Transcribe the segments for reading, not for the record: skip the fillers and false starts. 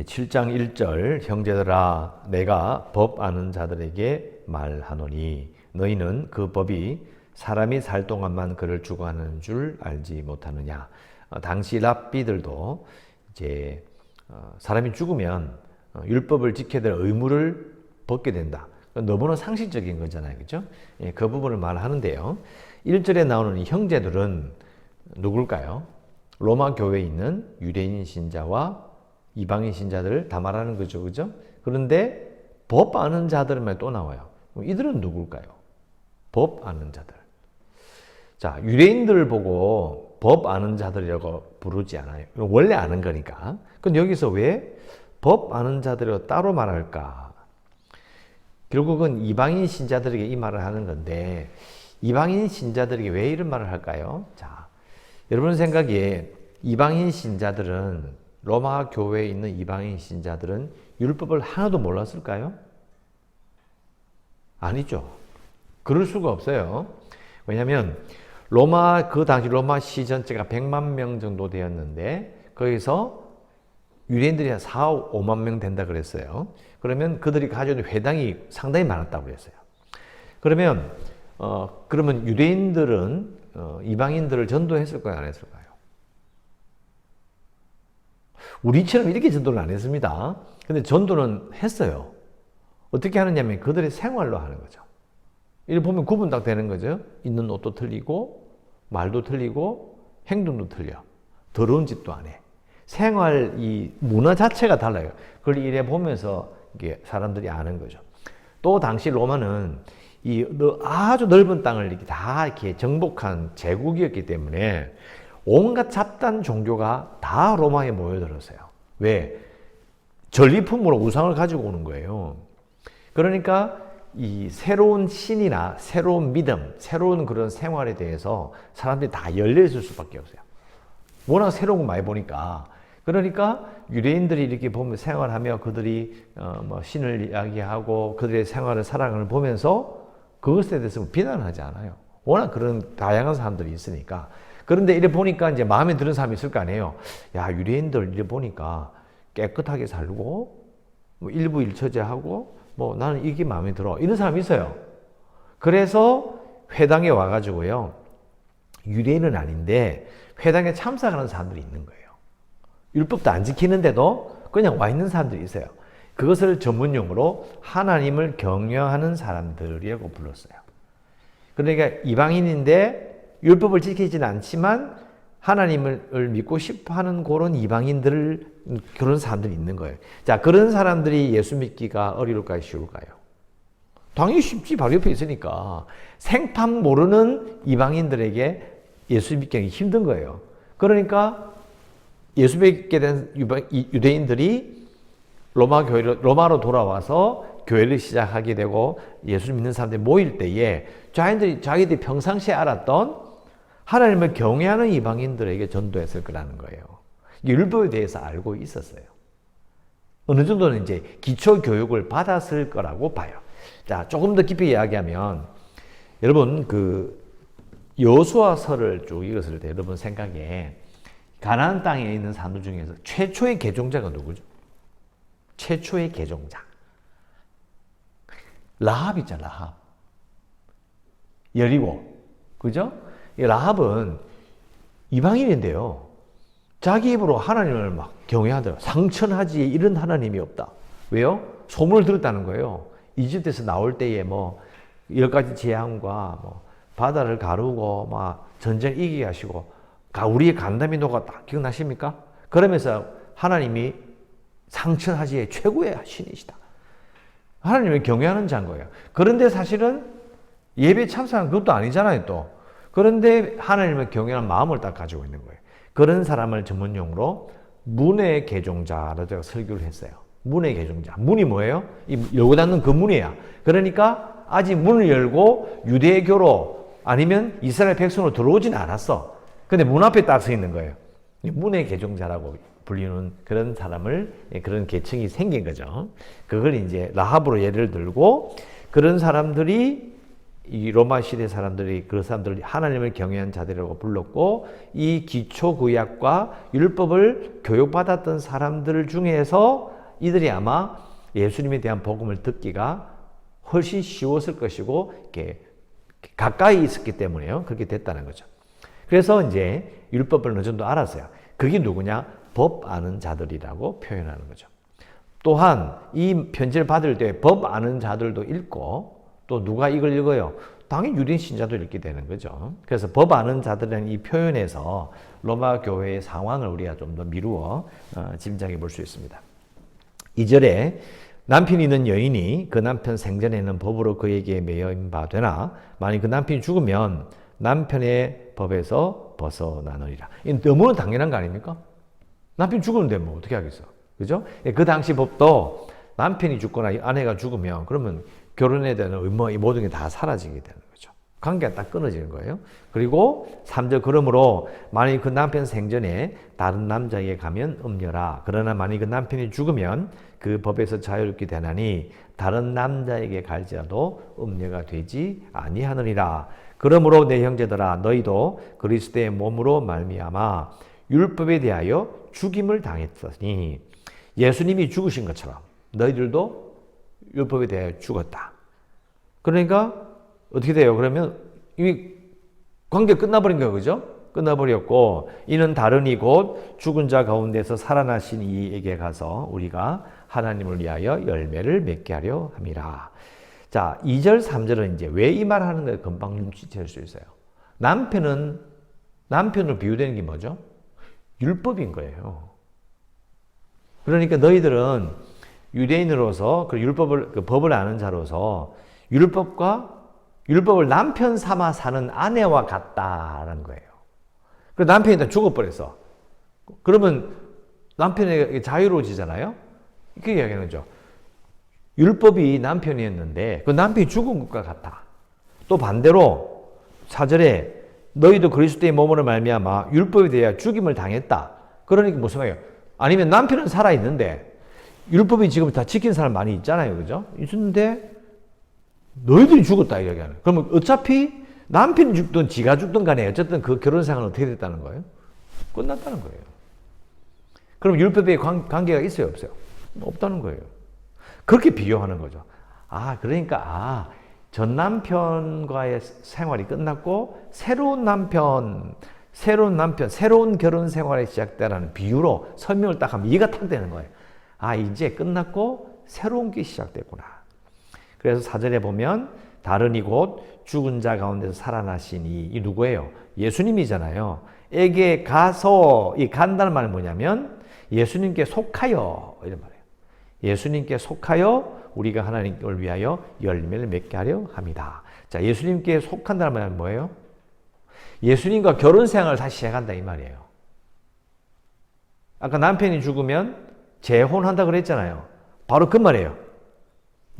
7장 1절 형제들아 내가 법 아는 자들에게 말하노니 너희는 그 법이 사람이 살 동안만 그를 주관하는 줄 알지 못하느냐. 당시 랍비들도 이제 사람이 죽으면 율법을 지켜야 될 의무를 벗게 된다. 너무나 상식적인 거잖아요. 그죠? 그 부분을 말하는데요. 1절에 나오는 이 형제들은 누굴까요? 로마 교회에 있는 유대인 신자와 이방인 신자들을 다 말하는 거죠. 그죠? 그런데 법 아는 자들만 또 나와요. 이들은 누굴까요? 법 아는 자들. 자, 유대인들을 보고 법 아는 자들이라고 부르지 않아요. 원래 아는 거니까. 근데 여기서 왜 법 아는 자들을 따로 말할까? 결국은 이방인 신자들에게 이 말을 하는 건데 이방인 신자들에게 왜 이런 말을 할까요? 자, 여러분 생각에 이방인 신자들은 로마 교회에 있는 이방인 신자들은 율법을 하나도 몰랐을까요? 아니죠. 그럴 수가 없어요. 왜냐하면 그 당시 로마 시전체가 100만 명 정도 되었는데 거기서 유대인들이 한 4, 5만 명 된다 그랬어요. 그러면 그들이 가지고 있는 회당이 상당히 많았다고 그랬어요. 그러면 유대인들은 이방인들을 전도했을까요? 안 했을까요? 우리처럼 이렇게 전도를 안 했습니다. 근데 전도는 했어요. 어떻게 하느냐면 그들의 생활로 하는 거죠. 이렇게 보면 구분 딱 되는 거죠. 입는 옷도 틀리고 말도 틀리고 행동도 틀려. 더러운 짓도 안 해. 생활 이 문화 자체가 달라요. 그걸 이래 보면서 이게 사람들이 아는 거죠. 또 당시 로마는 아주 넓은 땅을 이렇게 정복한 제국이었기 때문에 온갖 잡다한 종교가 다 로마에 모여들었어요. 왜? 전리품으로 우상을 가지고 오는 거예요. 그러니까 이 새로운 신이나 새로운 믿음, 새로운 그런 생활에 대해서 사람들이 다 열려있을 수밖에 없어요. 워낙 새로운 거 많이 보니까. 그러니까 유대인들이 이렇게 보면 생활하며 그들이 신을 이야기하고 그들의 생활을 살아가는 걸 보면서 그것에 대해서 비난하지 않아요. 워낙 그런 다양한 사람들이 있으니까. 그런데 이래 보니까 이제 마음에 드는 사람이 있을 거 아니에요. 야, 유대인들 이래 보니까 깨끗하게 살고 일부 일처제하고 나는 이게 마음에 들어. 이런 사람이 있어요. 그래서 회당에 와가지고요. 유대인은 아닌데 회당에 참석하는 사람들이 있는 거예요. 율법도 안 지키는데도 그냥 와 있는 사람들이 있어요. 그것을 전문용어로 하나님을 경외하는 사람들이라고 불렀어요. 그러니까 이방인인데 율법을 지키지는 않지만 하나님을 믿고 싶어 하는 그런 그런 사람들이 있는 거예요. 자, 그런 사람들이 예수 믿기가 어려울까요? 쉬울까요? 당연히 쉽지. 바로 옆에 있으니까. 생판 모르는 이방인들에게 예수 믿기 힘든 거예요. 그러니까 예수 믿게 된 유대인들이 로마로 돌아와서 교회를 시작하게 되고 예수 믿는 사람들이 모일 때에 자기들이 평상시에 알았던 하나님을 경외하는 이방인들에게 전도했을 거라는 거예요. 율법에 대해서 알고 있었어요. 어느 정도는 이제 기초 교육을 받았을 거라고 봐요. 자, 조금 더 깊이 이야기하면 여러분 여호수아서를 쭉 읽었을 때 여러분 생각에 가나안 땅에 있는 사람들 중에서 최초의 개종자가 누구죠? 최초의 개종자. 라합 있잖아, 라합. 여리고. 그죠? 이 라합은 이방인인데요. 자기 입으로 하나님을 막 경외하더라. 상천하지 이런 하나님이 없다. 왜요? 소문을 들었다는 거예요. 이집트에서 나올 때에 10가지 재앙과 바다를 가르고 전쟁 이기게 하시고 우리의 간담이 녹았다. 기억나십니까? 그러면서 하나님이 상천하지의 최고의 신이시다. 하나님을 경외하는 자인 거예요. 그런데 사실은 예배 참석한 그것도 아니잖아요, 또. 그런데 하나님을 경외하는 마음을 딱 가지고 있는 거예요. 그런 사람을 전문용어로 문의 개종자라고 제가 설교를 했어요. 문의 개종자. 문이 뭐예요? 열고 닫는 그 문이야. 그러니까 아직 문을 열고 유대교로 아니면 이스라엘 백성으로 들어오진 않았어. 근데 문 앞에 딱 서 있는 거예요. 문의 개종자라고 불리는 그런 사람을, 그런 계층이 생긴 거죠. 그걸 이제 라합으로 예를 들고 그런 사람들이 이 로마 시대 사람들이 그 사람들을 하나님을 경외한 자들이라고 불렀고 이 기초 구약과 율법을 교육받았던 사람들 중에서 이들이 아마 예수님에 대한 복음을 듣기가 훨씬 쉬웠을 것이고 이렇게 가까이 있었기 때문에요. 그렇게 됐다는 거죠. 그래서 이제 율법을 어느 정도 알았어요. 그게 누구냐? 법 아는 자들이라고 표현하는 거죠. 또한 이 편지를 받을 때 법 아는 자들도 읽고 또 누가 이걸 읽어요? 당연히 유대인 신자도 읽게 되는 거죠. 그래서 법 아는 자들이라는 이 표현에서 로마 교회의 상황을 우리가 좀 더 미루어 짐작해 볼 수 있습니다. 2절에 남편이 있는 여인이 그 남편 생전에는 법으로 그에게 매여인 바 되나 만일 그 남편이 죽으면 남편의 법에서 벗어나느니라. 이건 너무나 당연한 거 아닙니까? 남편이 죽었는데 뭐 어떻게 하겠어? 그죠? 그 당시 법도 남편이 죽거나 아내가 죽으면 그러면 결혼에 대한 의무, 이 모든 게 다 사라지게 되는 거죠. 관계가 딱 끊어지는 거예요. 그리고 3절 그러므로 만일 그 남편 생전에 다른 남자에게 가면 음녀라. 그러나 만일 그 남편이 죽으면 그 법에서 자유롭게 되나니 다른 남자에게 갈지라도 음녀가 되지 아니하느니라. 그러므로 내 형제들아 너희도 그리스도의 몸으로 말미암아 율법에 대하여 죽임을 당했으니 예수님이 죽으신 것처럼 너희들도 율법에 대하여 죽었다. 그러니까 어떻게 돼요? 그러면 이미 관계 끝나버린 거예요. 그죠? 끝나버렸고 이는 다르니 곧 죽은 자 가운데서 살아나신 이에게 가서 우리가 하나님을 위하여 열매를 맺게 하려 함이라. 자, 2절, 3절은 이제 왜 이 말을 하는 걸 금방 눈치챌 수 있어요. 남편으로 비유되는 게 뭐죠? 율법인 거예요. 그러니까 너희들은 유대인으로서 그 율법을, 그 법을 아는 자로서 율법을 남편 삼아 사는 아내와 같다라는 거예요. 그 남편이 다 죽어버렸어. 그러면 남편이 자유로워지잖아요? 이렇게 이야기하는 거죠. 율법이 남편이었는데 그 남편이 죽은 것과 같아. 또 반대로 4절에 너희도 그리스도의 몸으로 말미암아 율법에 대하여 죽임을 당했다. 그러니까 무슨 말이에요? 아니면 남편은 살아있는데 율법이 지금 다 지킨 사람 많이 있잖아요. 그죠? 있었는데 너희들이 죽었다 이야기하는. 그러면 어차피 남편이 죽든 지가 죽든 간에 어쨌든 그 결혼 생활은 어떻게 됐다는 거예요? 끝났다는 거예요. 그럼 율법에 관계가 있어요? 없어요? 없다는 거예요. 그렇게 비교하는 거죠. 그러니까 전 남편과의 생활이 끝났고 새로운 결혼 생활이 시작되라는 비유로 설명을 딱 하면 이해가 탁 되는 거예요. 이제 끝났고 새로운 게 시작됐구나. 그래서 4절에 보면 다른 이곳 죽은 자 가운데서 살아나신 이 누구예요? 예수님이잖아요. 에게 가서 이 간다는 말은 뭐냐면 예수님께 속하여 이런 말이에요. 예수님께 속하여 우리가 하나님을 위하여 열매를 맺게 하려 합니다. 자, 예수님께 속한다는 말은 뭐예요? 예수님과 결혼 생활을 다시 시작한다 이 말이에요. 아까 남편이 죽으면 재혼한다 그랬잖아요. 바로 그 말이에요.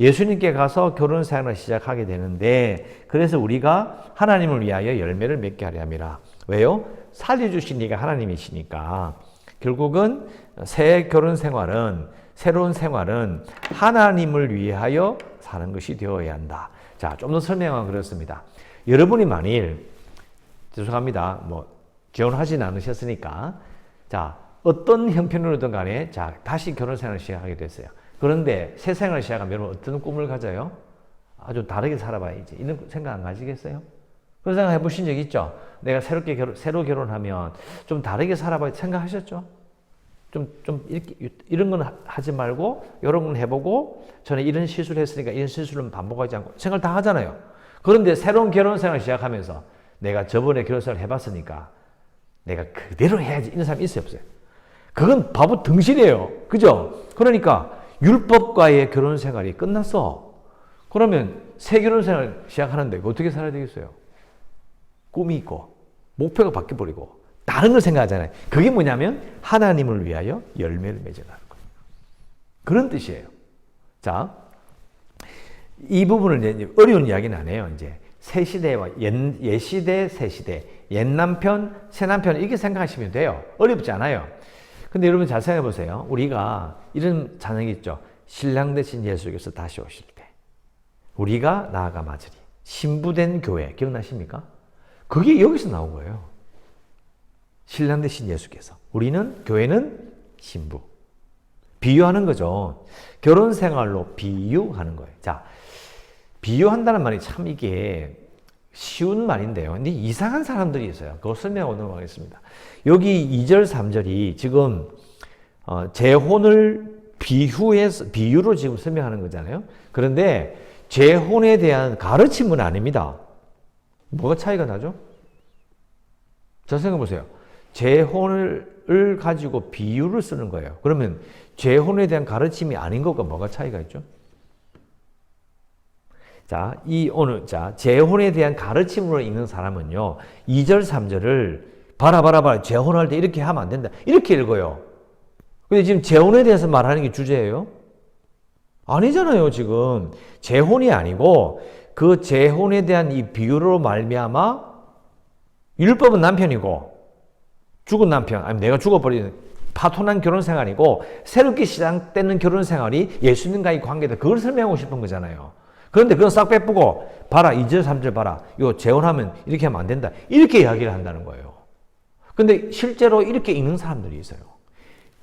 예수님께 가서 결혼 생활을 시작하게 되는데 그래서 우리가 하나님을 위하여 열매를 맺게 하려 함이라. 왜요? 살려주신 이가 하나님이시니까 결국은 새 결혼 생활은 새로운 생활은 하나님을 위하여 사는 것이 되어야 한다. 자, 좀 더 설명은 그렇습니다. 여러분이 만일 죄송합니다. 결혼하진 않으셨으니까 자, 어떤 형편으로든 간에 자, 다시 결혼 생활을 시작하게 됐어요. 그런데 새 생활을 시작하면 여러분 어떤 꿈을 가져요? 아주 다르게 살아봐야지. 이런 생각 안 가지겠어요? 그런 생각 해보신 적 있죠? 내가 새로 결혼하면 좀 다르게 살아봐야지 생각하셨죠? 이런 건 하지 말고, 이런 건 해보고, 전에 이런 실수를 했으니까 이런 실수를 반복하지 않고 생각을 다 하잖아요. 그런데 새로운 결혼 생활을 시작하면서 내가 저번에 결혼 생활을 해봤으니까 내가 그대로 해야지. 이런 사람이 있어요, 없어요? 그건 바보 등신이에요. 그죠? 그러니까 율법과의 결혼 생활이 끝났어. 그러면 새 결혼 생활 시작하는데 어떻게 살아야 되겠어요? 꿈이 있고 목표가 바뀌어버리고 다른 걸 생각하잖아요. 그게 뭐냐면 하나님을 위하여 열매를 맺어가는 거예요. 그런 뜻이에요. 자, 이 부분을 이제 어려운 이야기는 안 해요. 이제 새 시대와 옛 시대, 새 시대, 옛 남편, 새 남편 이렇게 생각하시면 돼요. 어렵지 않아요. 근데 여러분 잘 생각해 보세요. 우리가 이런 찬양이 있죠. 신랑 되신 예수께서 다시 오실 때 우리가 나아가 맞으리. 신부된 교회 기억나십니까? 그게 여기서 나온 거예요. 신랑 되신 예수께서. 우리는 교회는 신부. 비유하는 거죠. 결혼 생활로 비유하는 거예요. 자, 비유한다는 말이 참 이게 쉬운 말인데요. 근데 이상한 사람들이 있어요. 그걸 설명하고 넘어가겠습니다. 여기 2절, 3절이 지금 재혼을 비유로 지금 설명하는 거잖아요. 그런데 재혼에 대한 가르침은 아닙니다. 뭐가 차이가 나죠? 자, 생각해 보세요. 재혼을 가지고 비유를 쓰는 거예요. 그러면 재혼에 대한 가르침이 아닌 것과 뭐가 차이가 있죠? 자, 재혼에 대한 가르침으로 읽는 사람은요, 2절, 3절을 봐라. 재혼할 때 이렇게 하면 안 된다. 이렇게 읽어요. 근데 지금 재혼에 대해서 말하는 게 주제예요? 아니잖아요, 지금. 재혼이 아니고, 그 재혼에 대한 이 비유로 말미암아, 율법은 남편이고, 죽은 남편, 아니면 내가 죽어버리는 파토난 결혼 생활이고, 새롭게 시작되는 결혼 생활이 예수님과의 관계다. 그걸 설명하고 싶은 거잖아요. 그런데 그건 싹 빼쁘고, 봐라, 2절, 3절 봐라. 이거 재혼하면 이렇게 하면 안 된다. 이렇게 이야기를 한다는 거예요. 근데 실제로 이렇게 읽는 사람들이 있어요.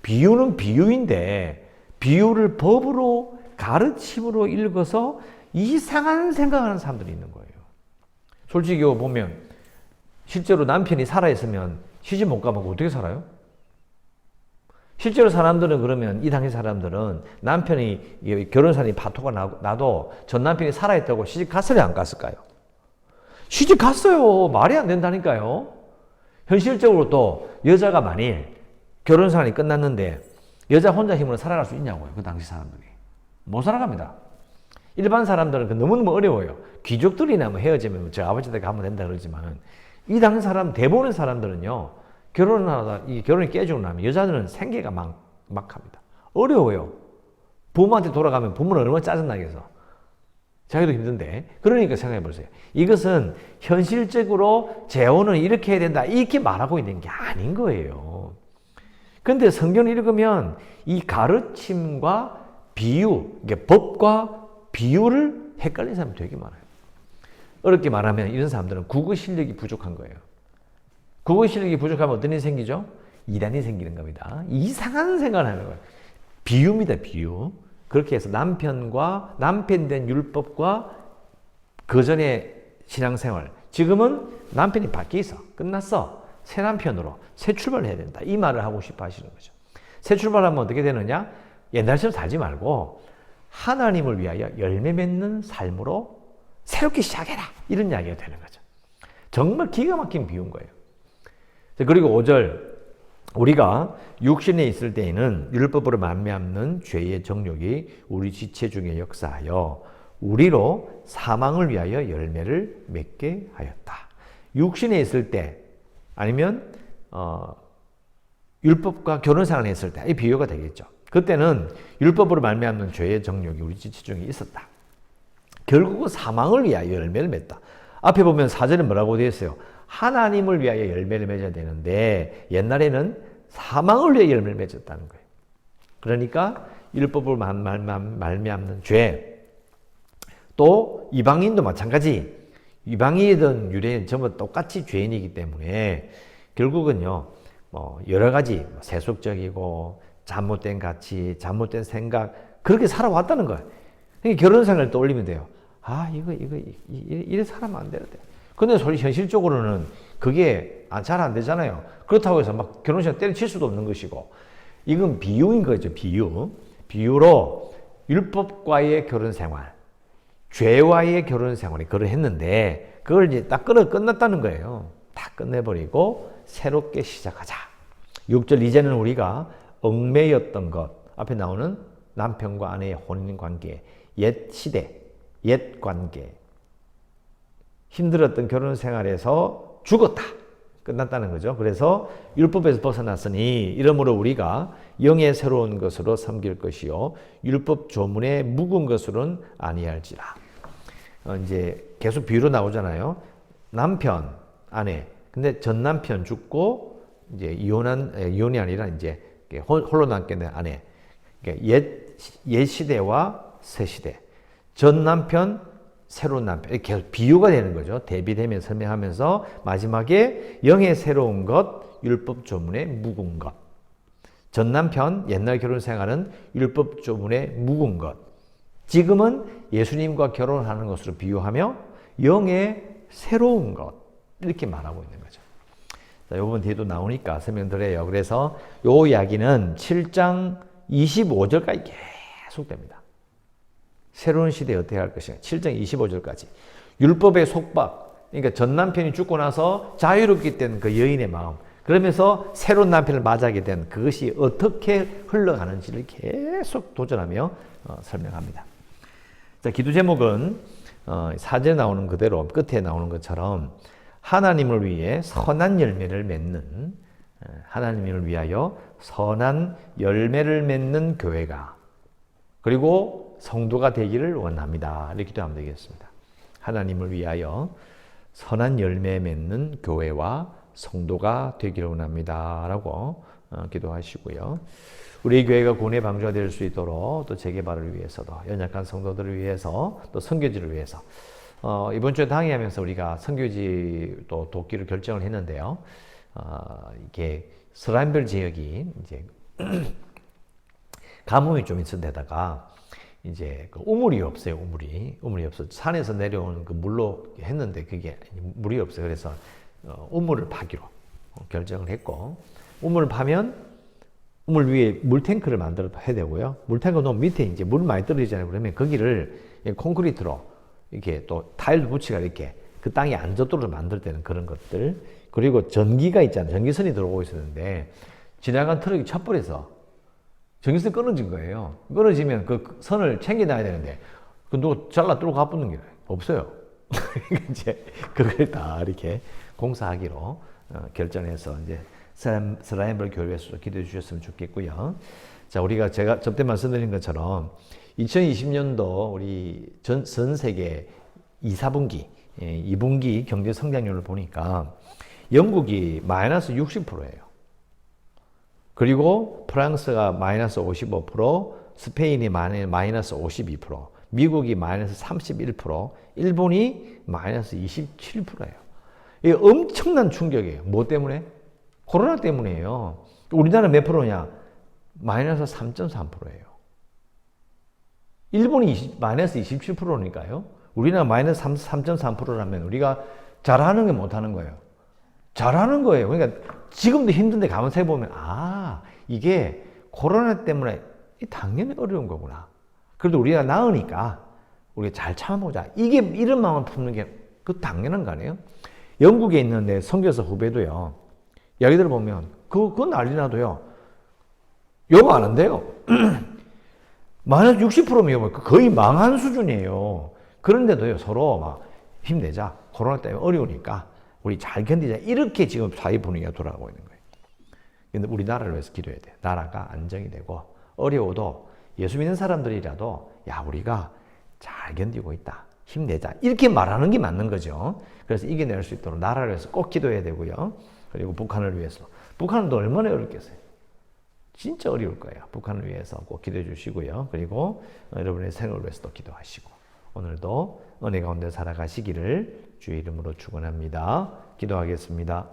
비유는 비유인데, 비유를 법으로, 가르침으로 읽어서 이상한 생각하는 사람들이 있는 거예요. 솔직히 이거 보면, 실제로 남편이 살아있으면 시집 못 가면 어떻게 살아요? 실제로 사람들은 그러면 이 당시 사람들은 남편이 결혼사니 파토가 나도 전 남편이 살아있다고 시집 갔어요, 안 갔을까요? 시집 갔어요. 말이 안 된다니까요. 현실적으로 또 여자가 만일 결혼생활이 끝났는데 여자 혼자 힘으로 살아갈 수 있냐고요. 그 당시 사람들이. 못 살아갑니다. 일반 사람들은 너무너무 어려워요. 귀족들이나 뭐 헤어지면 저 아버지 댁에 가면 된다 그러지만 이 당시 사람, 대부분의 사람들은요, 결혼을 하다, 이 결혼이 깨지고 나면 여자들은 생계가 막합니다. 어려워요. 부모한테 돌아가면 부모는 얼마나 짜증나겠어. 자기도 힘든데. 그러니까 생각해 보세요. 이것은 현실적으로 재혼은 이렇게 해야 된다. 이렇게 말하고 있는 게 아닌 거예요. 근데 성경을 읽으면 이 가르침과 비유, 이게 법과 비유를 헷갈리는 사람이 되게 많아요. 어렵게 말하면 이런 사람들은 국어 실력이 부족한 거예요. 국어 실력이 부족하면 어떤 일이 생기죠? 이단이 생기는 겁니다. 이상한 생각을 하는 거예요. 비유입니다, 비유. 그렇게 해서 남편된 율법과 그 전의 신앙생활. 지금은 남편이 바뀌어 있어. 끝났어. 새 남편으로 새 출발을 해야 된다. 이 말을 하고 싶어 하시는 거죠. 새 출발하면 어떻게 되느냐? 옛날처럼 살지 말고 하나님을 위하여 열매 맺는 삶으로 새롭게 시작해라. 이런 이야기가 되는 거죠. 정말 기가 막힌 비유인 거예요. 그리고 5절, 우리가 육신에 있을 때에는 율법으로 말미암는 죄의 정욕이 우리 지체 중에 역사하여 우리로 사망을 위하여 열매를 맺게 하였다. 육신에 있을 때 아니면 율법과 결혼생활을 했을 때 이 비유가 되겠죠. 그때는 율법으로 말미암는 죄의 정욕이 우리 지체 중에 있었다. 결국은 사망을 위하여 열매를 맺다. 앞에 보면 4절에 뭐라고 되어 있어요? 하나님을 위하여 열매를 맺어야 되는데 옛날에는 사망을 위해 열매를 맺었다는 거예요. 그러니까 율법을 말미암는 죄, 또 이방인도 마찬가지. 이방인이든 유대인 전부 똑같이 죄인이기 때문에 결국은요, 여러 가지 세속적이고 잘못된 가치, 잘못된 생각 그렇게 살아왔다는 거예요. 그러니까 결혼 생활을 떠올리면 돼요. 아, 이래 살면 안 되는데. 근데 현실적으로는 그게 잘 안 되잖아요. 그렇다고 해서 막 결혼식 때려칠 수도 없는 것이고. 이건 비유인 거죠, 비유. 비유로 율법과의 결혼 생활, 죄와의 결혼 생활이 그걸 했는데, 그걸 이제 딱 끝났다는 거예요. 다 끝내버리고, 새롭게 시작하자. 6절, 이제는 우리가 얽매였던 것, 앞에 나오는 남편과 아내의 혼인 관계, 옛 시대, 옛 관계, 힘들었던 결혼 생활에서 죽었다. 끝났다는 거죠. 그래서 율법에서 벗어났으니 이러므로 우리가 영의 새로운 것으로 섬길 것이요 율법 조문에 묵은 것으로는 아니할지라. 이제 계속 비유로 나오잖아요. 남편, 아내. 근데 전 남편 죽고 이제 이혼이 아니라 이제 홀로 남게 된 아내. 옛 시대와 새 시대. 전 남편, 새로운 남편 이렇게 계속 비유가 되는 거죠. 대비되면 설명하면서 마지막에 영의 새로운 것, 율법 조문의 묵은 것. 전 남편 옛날 결혼 생활은 율법 조문의 묵은 것. 지금은 예수님과 결혼하는 것으로 비유하며 영의 새로운 것 이렇게 말하고 있는 거죠. 자, 요번 뒤에도 나오니까 설명드려요. 그래서 요 이야기는 7장 25절까지 계속됩니다. 새로운 시대에 어떻게 할 것인가. 7장 25절까지. 율법의 속박. 그러니까 전 남편이 죽고 나서 자유롭게 된 그 여인의 마음. 그러면서 새로운 남편을 맞이하게 된 그것이 어떻게 흘러가는지를 계속 도전하며 설명합니다. 자, 기도 제목은 사제에 나오는 그대로 끝에 나오는 것처럼 하나님을 위해 선한 열매를 맺는 하나님을 위하여 선한 열매를 맺는 교회가 그리고 성도가 되기를 원합니다. 이렇게 기도하면 되겠습니다. 하나님을 위하여 선한 열매 맺는 교회와 성도가 되기를 원합니다. 라고 기도하시고요. 우리 교회가 구원의 방주가 될 수 있도록 또 재개발을 위해서도 연약한 성도들을 위해서 또 선교지를 위해서 이번 주에 당회하면서 우리가 선교지 또 돕기를 결정을 했는데요. 이게 스라임별 지역이 이제 가뭄이 좀 있은 데다가 이제 그 우물이 없어요. 우물이 없어. 산에서 내려오는 그 물로 했는데 그게 물이 없어요. 그래서 우물을 파기로 결정을 했고 우물을 파면 우물 위에 물탱크를 만들어 해야 되고요. 물탱크 놓으면 밑에 이제 물 많이 떨어지잖아요. 그러면 거기를 콘크리트로 이렇게 또 타일도 붙이가 이렇게 그 땅이 안 젖도록 만들 때는 그런 것들. 그리고 전기가 있잖아요. 전기선이 들어오고 있었는데 지나간 트럭이 첩불해서 전기선이 끊어진 거예요. 끊어지면 그 선을 챙겨놔야 되는데 그 누가 잘라 뚫고 가붙는 게 없어요. 이제 그걸 다 이렇게 공사하기로 결정해서 이제 스라임벌 교회에서 기도해 주셨으면 좋겠고요. 자, 우리가 제가 저때 말씀드린 것처럼 2020년도 우리 전 세계 2, 4분기, 2분기 경제 성장률을 보니까 영국이 마이너스 60%예요. 그리고 프랑스가 마이너스 55%, 스페인이 마이너스 52%, 미국이 마이너스 31%, 일본이 마이너스 27%예요. 이게 엄청난 충격이에요. 뭐 때문에? 코로나 때문이에요. 우리나라 몇 프로냐? 마이너스 3.3%예요. 일본이 마이너스 27%니까요. 우리나라 마이너스 3.3%라면 우리가 잘하는 게 못하는 거예요. 잘하는 거예요. 그러니까 지금도 힘든데 가만 생각해보면 이게 코로나 때문에 당연히 어려운 거구나. 그래도 우리가 나으니까 우리가 잘 참아보자. 이게 이런 마음을 품는 게 그 당연한 거 아니에요? 영국에 있는 내 선교사 후배도요. 이야기 들어보면 그거 난리 나도요. 욕 안 한대요. 마이너스 60%면 거의 망한 수준이에요. 그런데도요. 서로 막 힘내자. 코로나 때문에 어려우니까 우리 잘 견디자. 이렇게 지금 사회 분위기가 돌아가고 있는 거예요. 근데 우리나라를 위해서 기도해야 돼요. 나라가 안정이 되고 어려워도 예수 믿는 사람들이라도 우리가 잘 견디고 있다. 힘내자. 이렇게 말하는 게 맞는 거죠. 그래서 이겨낼 수 있도록 나라를 위해서 꼭 기도해야 되고요. 그리고 북한을 위해서. 북한은 또 얼마나 어렵겠어요. 진짜 어려울 거예요. 북한을 위해서 꼭 기도해 주시고요. 그리고 여러분의 생을 위해서도 기도하시고 오늘도 은혜 가운데 살아가시기를 주의 이름으로 축원합니다. 기도하겠습니다.